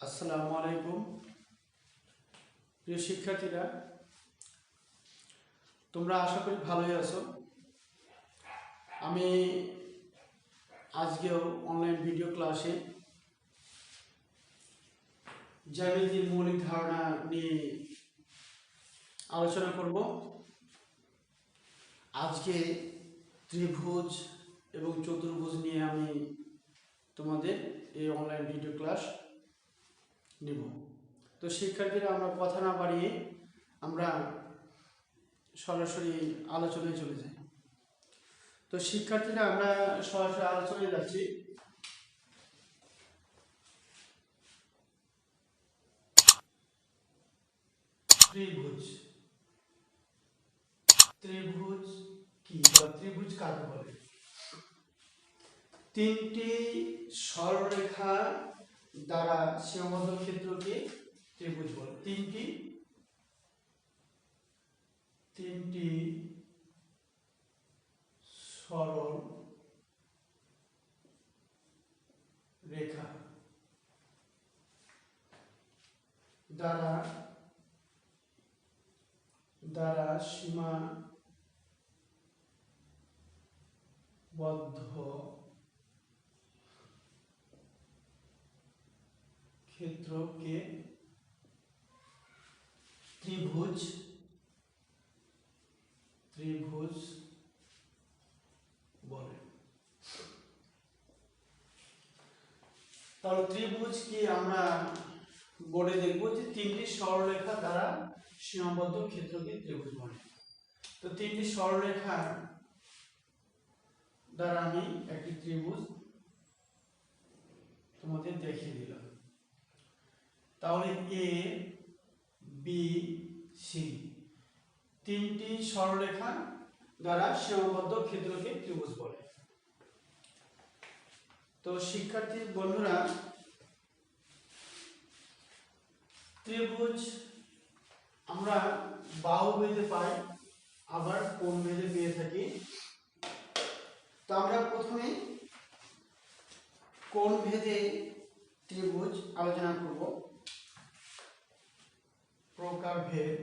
আসসালামু আলাইকুম প্রিয় শিক্ষার্থীরা, তোমরা আশা করি ভালোই আছো। আমি আজকেও অনলাইন ভিডিও ক্লাসে জ্যামিতির মৌলিক ধারণা নিয়ে আলোচনা করব। আজকে ত্রিভুজ এবং চতুর্ভুজ নিয়ে আমি তোমাদের এই অনলাইন ভিডিও ক্লাস নেব। তো শিক্ষার্থীরা, আমরা কথা না বাড়িয়ে আমরা সরাসরি আলোচনায় চলে যাই। তো শিক্ষার্থীরা, আমরা সরাসরি আলোচনায় যাচ্ছি। ত্রিভুজ ত্রিভুজ কি বা ত্রিভুজ কাকে বলে? তিনটি সরলরেখা দ্বারা সীমাবদ্ধ ক্ষেত্রকে ত্রিভুজ বলে। তিনটি সরল রেখা দ্বারা সীমাবদ্ধ ক্ষেত্রকে ত্রিভুজ বলে। তাহলে ত্রিভুজ কি আমরা বোর্ডে দেখবো যে তিনটি সরলরেখা দ্বারা সীমাবদ্ধ ক্ষেত্রকে ত্রিভুজ বলে। তো তিনটি সরলরেখা দ্বারা আমি একটি ত্রিভুজ তোমাদের দেখিয়ে দিলাম। তাহলে এ বি সি তিনটি সরলরেখা দ্বারা সীমাবদ্ধ ক্ষেত্রকে ত্রিভুজ বলে। তো শিক্ষার্থী বন্ধুরা, ত্রিভুজ আমরা বাহু ভেদে পাই, আবার কোণ ভেদে পেয়ে থাকি। তো আমরা প্রথমে কোণ ভেদে ত্রিভুজ আলোচনা করব। প্রকারভেদ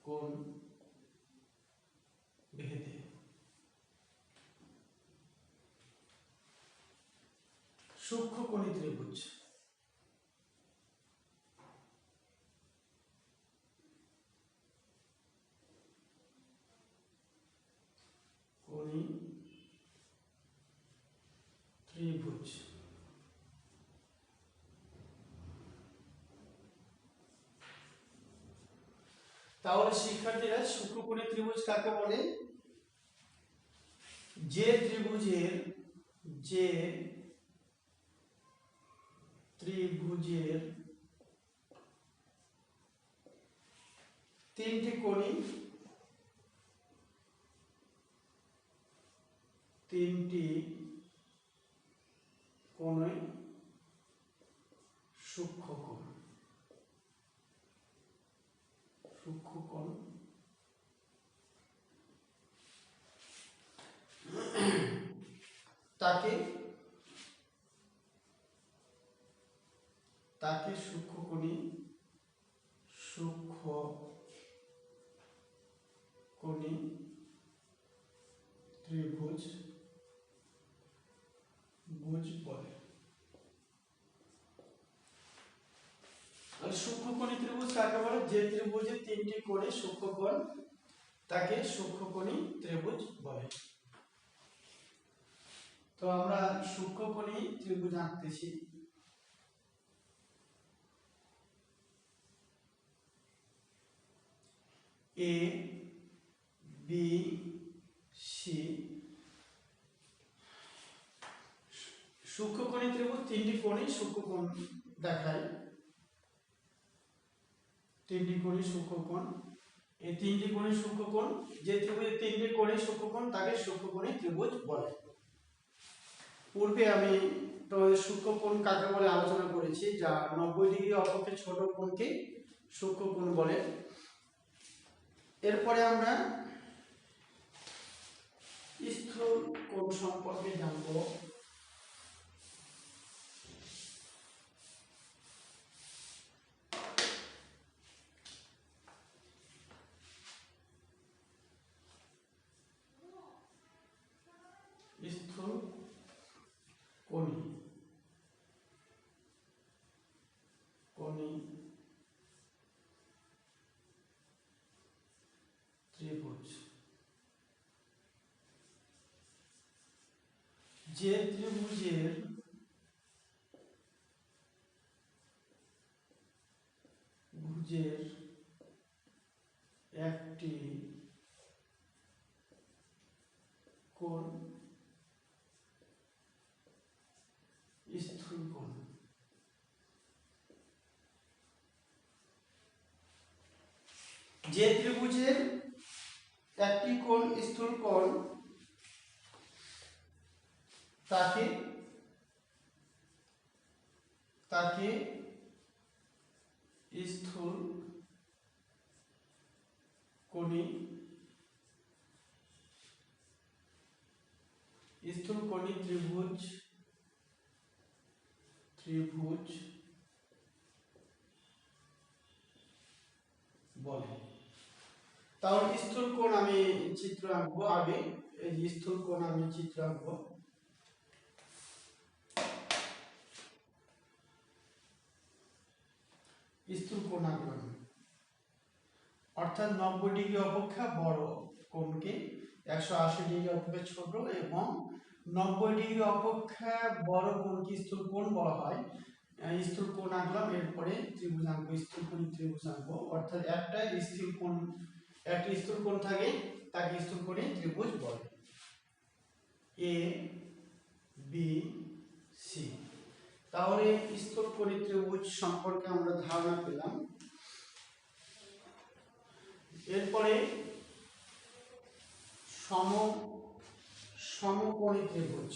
কোণ ভেদে সূক্ষ্মকোণী ত্রিভুজ। কোণী ত্রিভুজ তাহলে শিক্ষার্থীরা, সূক্ষ্মকোণী ত্রিভুজ কাকে বলে? যে ত্রিভুজের তিনটি কোণই সূক্ষ্মকোণ তাকে সূক্ষ্মকোণী ত্রিভুজ বলে। সূক্ষ্মকোণী ত্রিভুজ কাকে বলে? যে ত্রিভুজের তিনটি কোণে সূক্ষ্মকোণ, তাকে সূক্ষ্মকোণী ত্রিভুজ বলে। তো আমরা সূক্ষ্মকোণী ত্রিভুজ আঁকতেছি। এ বি সি সূক্ষ্মকোণী ত্রিভুজ তিনটি কোণে সূক্ষ্মকোণ দেখায়। তিনটি কোণে সূক্ষ্মকোণ, এই তিনটি কোণে সূক্ষ্মকোণ, যে ত্রিভুজের তিনটি কোণে সূক্ষ্মকোণ তাকে সূক্ষ্মকোণী ত্রিভুজ বলে। পূর্বে আমি তোমাদের সূক্ষ্মকোণ কাকে বলে আলোচনা করেছি, যা 90 ডিগ্রি অপেক্ষা ছোট কোণকে সূক্ষ্মকোণ বলে। এরপরে আমরা স্থূল কোণ সম্পর্কে জানবো। স্থূল কোণী ত্রিভুজ, যে ত্রিভুজের একটি কোণ স্থূল কোণ। যে ত্রিভুজের একটি কোণ স্থূল কোণ তাকে স্থূল কোণী ত্রিভুজ বলে। তাহলে স্থূল কোণ আমি চিত্র আঁকবো। আগে এই যে স্থূল কোণ আমি চিত্র আঁকবো। স্থূল কোণ আঁকলাম, অর্থাৎ 90 ডিগ্রি অপেক্ষা বড় কোণকে 180 ডিগ্রি অপেক্ষা ছোট এবং 90 ডিগ্রি অপেক্ষা বড় কোণকে স্থূল কোণ বলা হয়। স্থূল কোণ আঁকলাম, এরপরে ত্রিভুজ আঁকবো, স্থূল কোণী ত্রিভুজ আঁকবো। অর্থাৎ একটা স্থূল কোণ থাকে তাকে স্থূল কোণী ত্রিভুজ বলে। A B C. তাহলে স্থূল কোণী ত্রিভুজ সম্পর্কে আমরা ধারণা পেলাম। এরপরে সমকোণী ত্রিভুজ।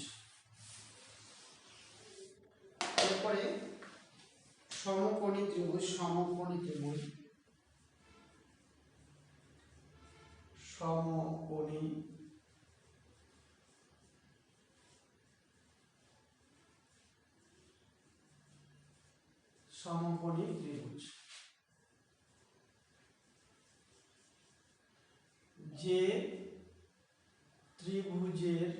এরপরে সমকোণী ত্রিভুজ যে ত্রিভুজের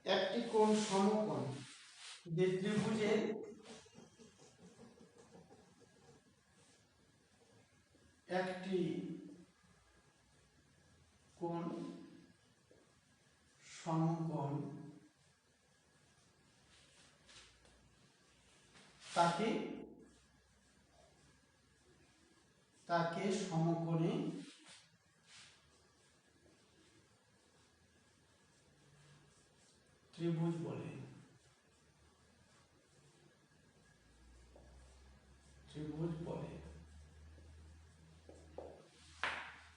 একটি কোণ সমকোণ, যে ত্রিভুজের একটি কোণ সমকোণ তাকে সমকোণী ত্রিভুজ বলে।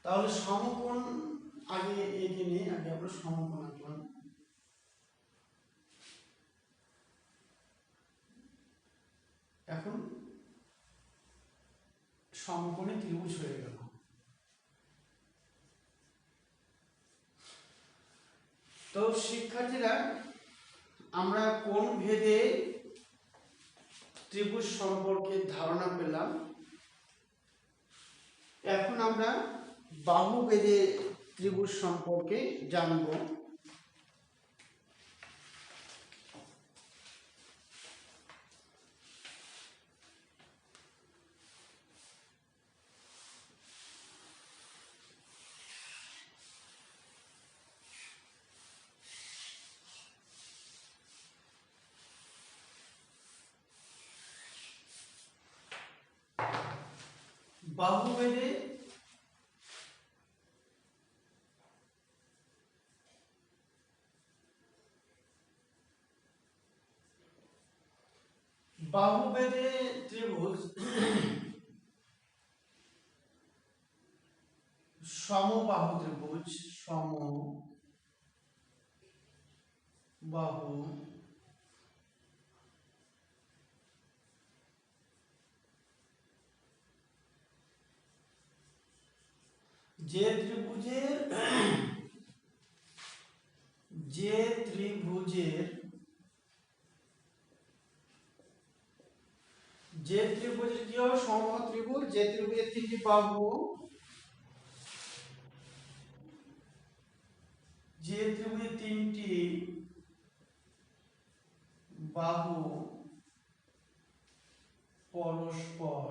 তাহলে সমকোণ আগে এঁকে নিয়ে আমরা সমকোণ আঁকলাম। এখন সমকোণী ত্রিভুজ হয়ে গেল। তো শিক্ষার্থীরা, আমরা কোণ ভেদে ত্রিভুজ সম্পর্কে ধারণা পেলাম। এখন আমরা বাহু ভেদে ত্রিভুজ সম্পর্কে জানব। বাহু ভেদে ত্রিভুজ সমবাহু ত্রিভুজ, সমবাহু যে ত্রিভুজের যে ত্রিভুজের যে ত্রিভুজের কি হবে সমবাহু ত্রিভুজ, যে ত্রিভুজের তিনটি বাহু, যে ত্রিভুজের তিনটি বাহু পরস্পর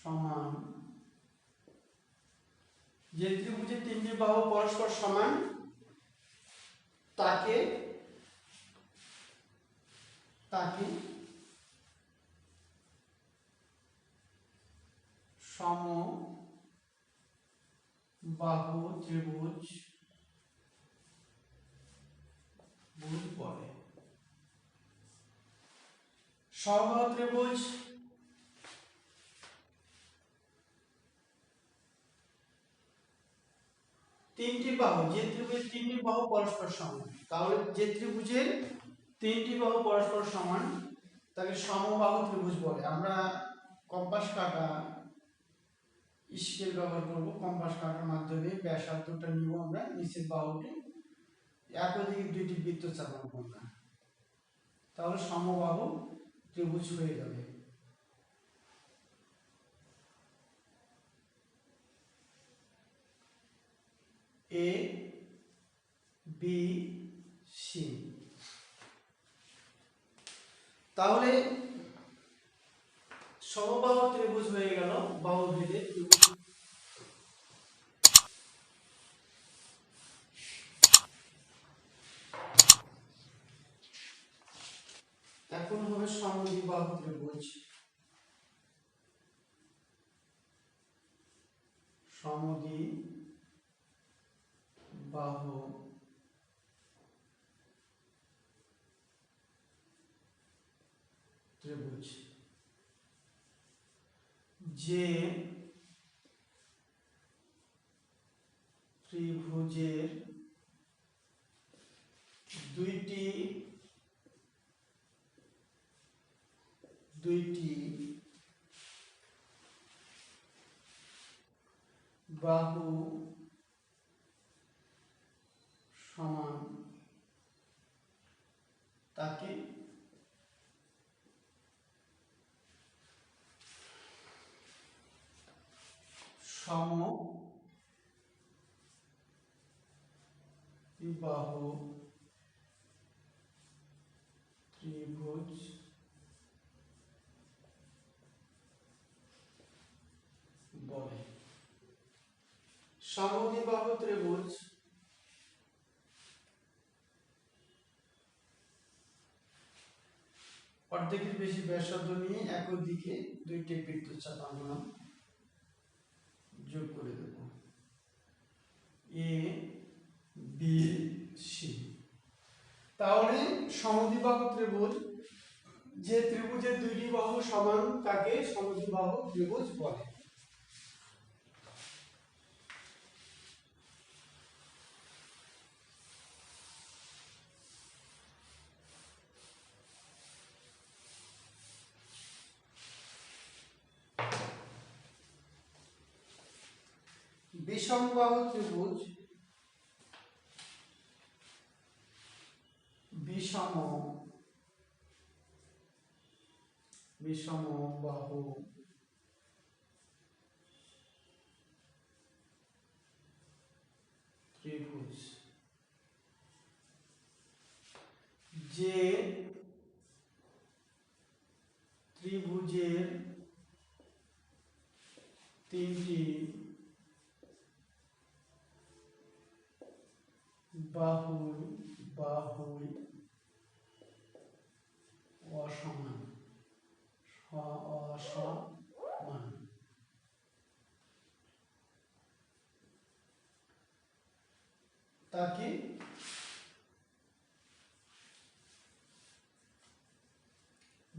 সমান, যে ত্রিভুজের তিনটি বাহু পরস্পর সমান তাকে তাকে সমবাহু ত্রিভুজ বলে। সমবাহু ত্রিভুজ তিনটি বাহু, যে ত্রিভুজের তিনটি বাহু পরস্পর সমান, তাহলে যে ত্রিভুজের তিনটি বাহু পরস্পর সমান তাকে সমবাহু ত্রিভুজ বলে। আমরা কম্পাস কাঁটা স্কেল ব্যবহার করব, কম্পাস কাঁটার মাধ্যমে ব্যাসার্ধটা নিব আমরা, নিচের বাহুটি একই দিকে দুইটি বৃত্ত স্থাপন করব, তাহলে সমবাহু ত্রিভুজ হয়ে যাবে। এ বি সি, তাহলে সমবাহু ত্রিভুজ হয়ে গেল বাহু ভেদে ত্রিভুজ। এখন হবে সমদ্বিবাহু ত্রিভুজ। সমদ্বিবাহু ত্রিভুজ, যে ত্রিভুজের দুইটি বাহু সমান তাকে সমদ্বিবাহু ত্রিভুজ বলে। সমদ্বিবাহু ত্রিভুজ অর্ধেকের বেশি ব্যাসার্ধ নিয়ে একই দিকে দুইটি বৃত্ত চাপান যোগ করে দেব, এ বি সি। তাহলে সমদ্বিবাহু ত্রিভুজ, যে ত্রিভুজের দুইটি বাহু সমান তাকে সমদ্বিবাহু ত্রিভুজ বলে। বিষমবাহু ত্রিভুজ, বিষমবাহু ত্রিভুজ, যে ত্রিভুজের তিনটি বাহুই অসমান তাকে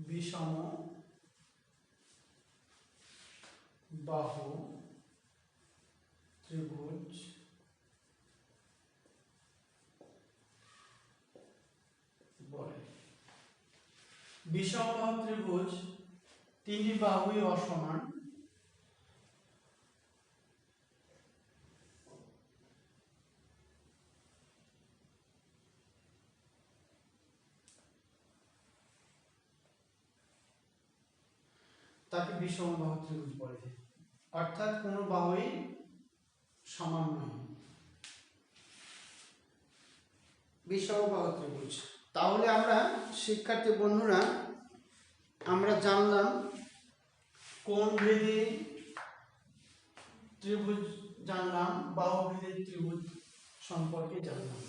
বিষমবাহু ত্রিভুজ বলে। বিষমবাহু ত্রিভুজ তিনটি বাহুই অসমান, তাকে বিষমবাহু ত্রিভুজ বলে। অর্থাৎ কোনো বাহুই সমান নয়, বিষমবাহু ত্রিভুজ। তাহলে আমরা শিক্ষার্থী বন্ধুরা আমরা জানলাম কোণভেদী ত্রিভুজ জানলাম, বাহুভেদী ত্রিভুজ সম্পর্কে জানলাম।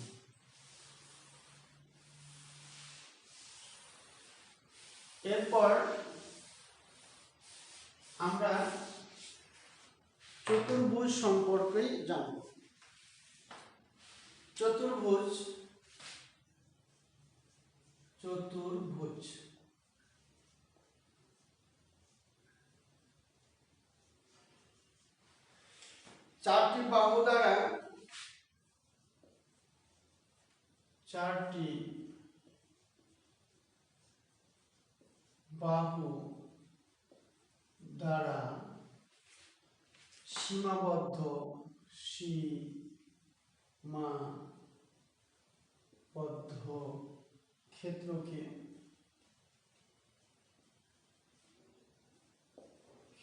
এরপর আমরা চতুর্ভুজ সম্পর্কে জানব। চতুর্ভুজ চারটি বাহু দ্বারা সীমাবদ্ধ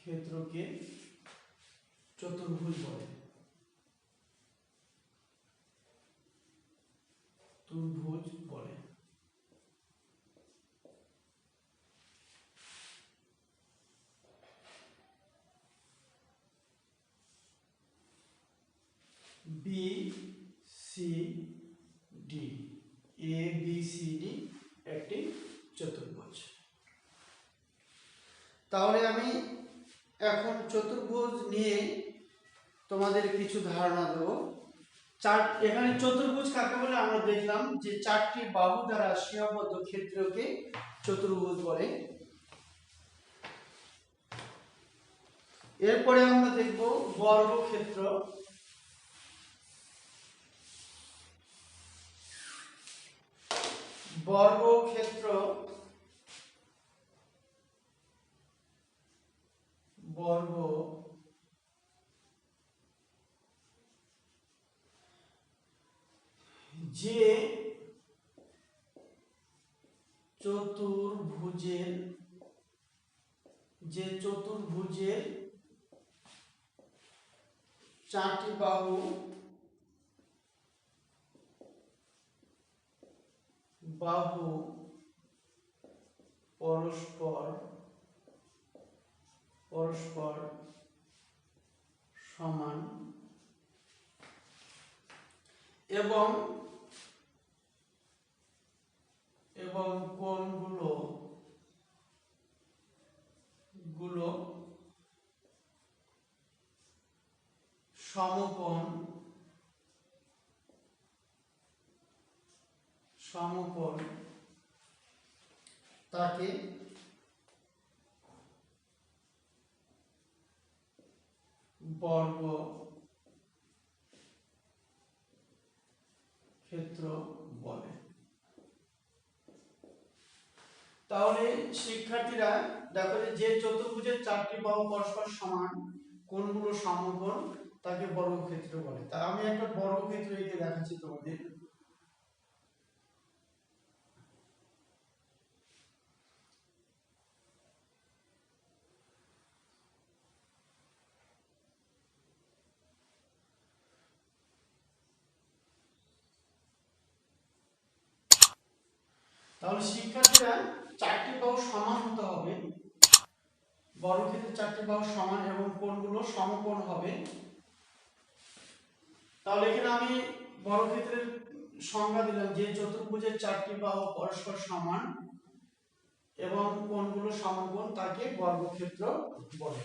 ক্ষেত্রকে চতুর্ভুজ বলে। B C D, A B C D একটি চতুর্ভুজ। তাহলে আমি এখন চতুর্ভুজ নিয়ে তোমাদের কিছু ধারণা দেব। এখানে চতুর্ভুজ কাকে বলে আমরা দেখলাম যে চারটি বাহু দ্বারা সীমাবদ্ধ ক্ষেত্রকে চতুর্ভুজ বলে। এরপরে আমরা দেখব বর্গক্ষেত্র। বর্গক্ষেত্র যে চতুর্ভুজের চারটি বাহু পরস্পর সমান এবং কোণগুলো সমকোণ তাকে বর্গক্ষেত্র বলে। তাহলে শিক্ষার্থীরা দেখো যে চতুর্ভুজের চারটি বাহু পরস্পর সমান, কোণগুলো সমকোণ, তাকে বর্গক্ষেত্র বলে। তা আমি একটা বর্গক্ষেত্র এঁকে দেখাচ্ছি তোমাদের। তাহলে শিক্ষার্থীরা চারটি বাহু সমান হতে হবে, বর্গক্ষেত্রের চারটি বাহু সমান এবং কোণগুলো সমকোণ হবে। তাহলে এখানে আমি বর্গক্ষেত্রের সংজ্ঞা দিলাম যে চতুর্ভুজের চারটি বাহু পরস্পর সমান এবং কোণগুলো সমকোণ তাকে বর্গক্ষেত্র বলে।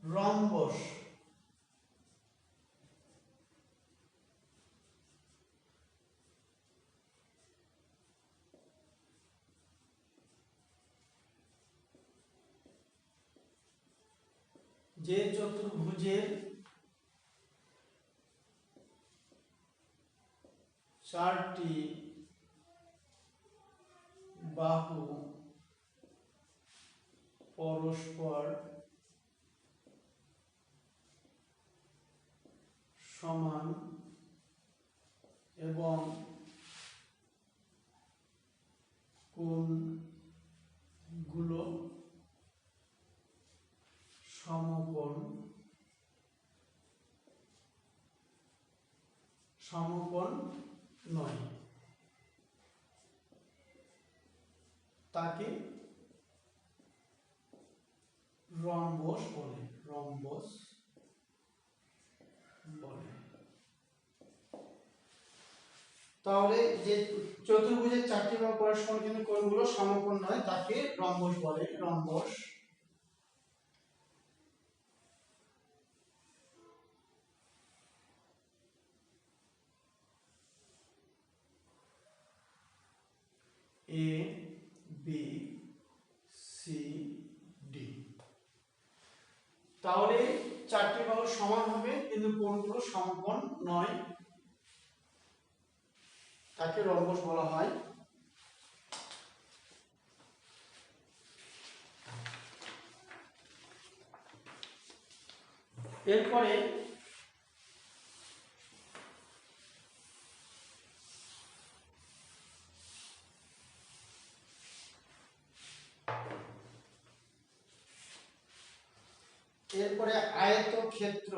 রম্বস যে চতুর্ভুজের চারটি বাহু পরস্পর সমান এবং কোণগুলো সমকোণ নয় তাকে রম্বস বলে। তাহলে যে চতুর্ভুজের চারটি বাহু পরস্পর কিন্তু কোণগুলো সমকোণ নয় তাকে রম্বস বলে। Rhombus A B C D। তাহলে চারটি বাহু সমান হবে কিন্তু কোণগুলো সমকোণ নয় তাকে রম্বস বলা হয়। এরপরে আয়তক্ষেত্র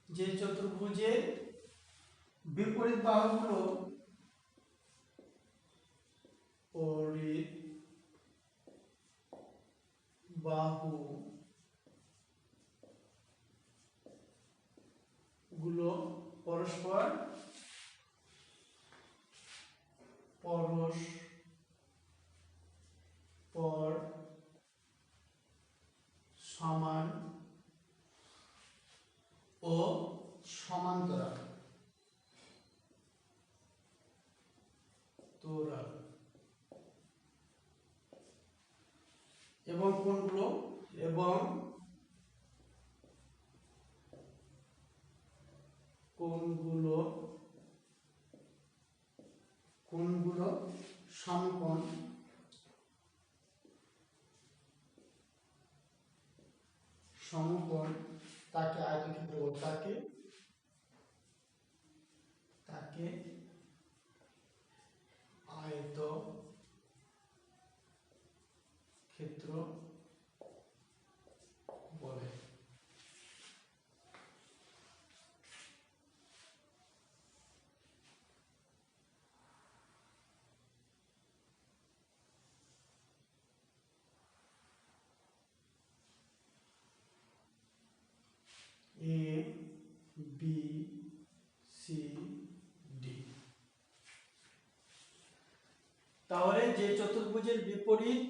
যে চতুর্ভুজের বিপরীত বাহুগুলো পরস্পর সমান ও সমান্তরাল এবং কোণগুলো সমকোণ তাকে আয়তক্ষেত্র বলে। তাকে আয়তক্ষেত্র বলে। A B C D। তাহলে যে চতুর্ভুজের বিপরীত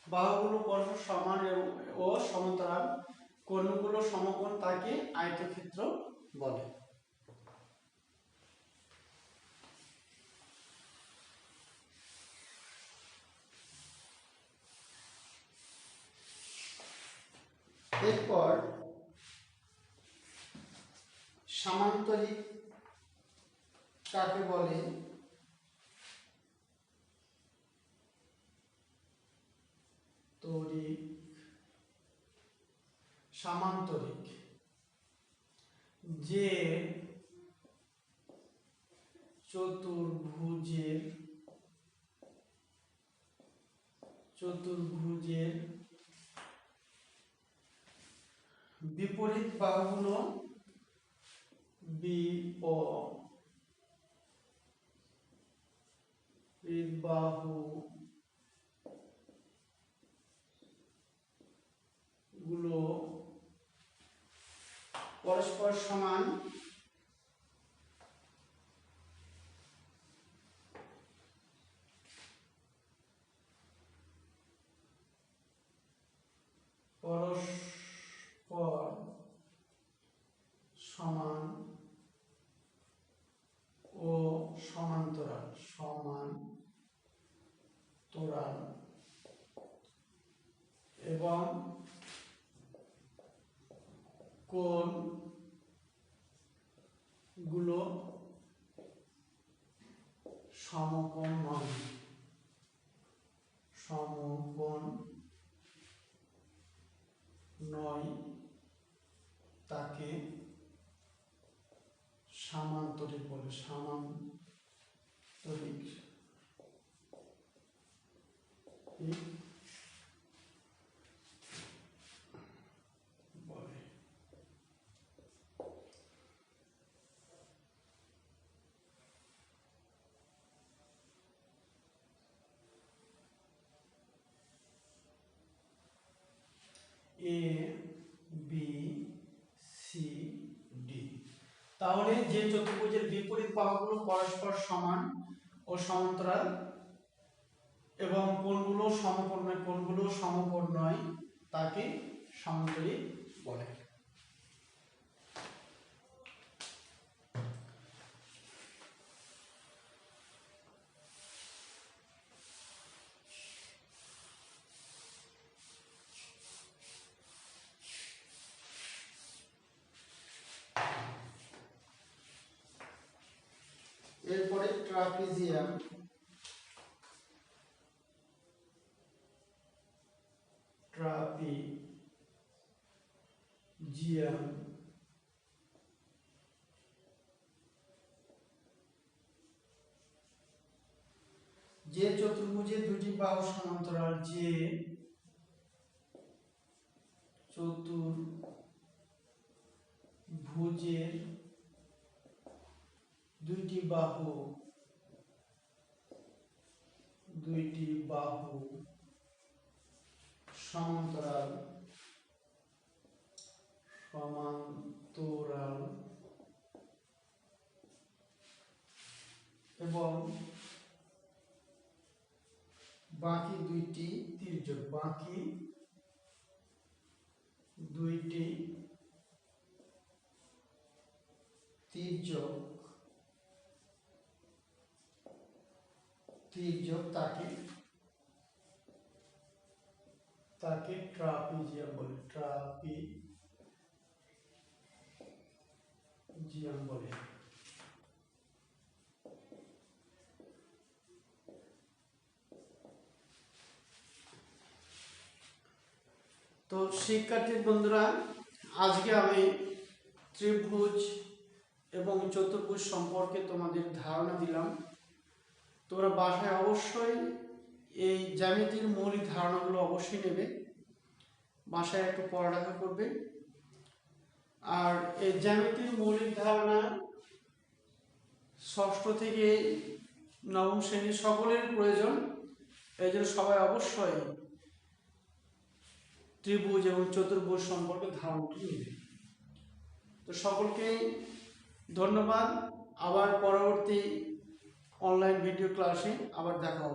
বাহুগুলো পরস্পর সমান ও সমান্তরাল কোণগুলো সমকোণ তাকে আয়তক্ষেত্র বলে। এরপর সামান্তরিক কাকে বলে? সামান্তরিক যে চতুর্ভুজের বিপরীত বাহুগুলো পরস্পর সমান সমান ও সমান্তরাল, সমান্তরাল এবং কোণগুলো সমকোণ নয়, সমকোণ নয় তাকে সামান্তরিক বলে, সামান্তরিক বলে। A B C D. তাহলে যে চতুর্ভুজের বিপরীত বাহুগুলো পরস্পর সমান ও সমান্তরাল এবং কোণগুলো সমকোণ নয় তাকে সামান্তরিক বলে। এরপরে ট্রাপিজিয়াম, যে চতুর্ভুজের দুটি বাহু সমান্তরাল, যে চতুর্ভুজের দুইটি বাহু সমান্তরাল এবং বাকি দুইটি তির্যক তাকে ট্রাপিজিয়াম বলে। তো শিক্ষার্থী বন্ধুরা, আজকে আমি ত্রিভুজ এবং চতুর্ভুজ সম্পর্কে তোমাদের ধারণা দিলাম। তোমরা বাসায় অবশ্যই এই জ্যামিতির মৌলিক ধারণাগুলো অবশ্যই নেবে, বাসায় একটু পড়ালেখা করবে। আর এই জ্যামিতির মৌলিক ধারণা ষষ্ঠ থেকে নবম শ্রেণীর সকলের প্রয়োজন। এই জন্য সবাই অবশ্যই ত্রিভুজ এবং চতুর্ভুজ সম্পর্কে ধারণাটি নেবে। তো সকলকেই ধন্যবাদ। আবার পরবর্তী অনলাইন ভিডিও ক্লাসে আবার দেখা হবে।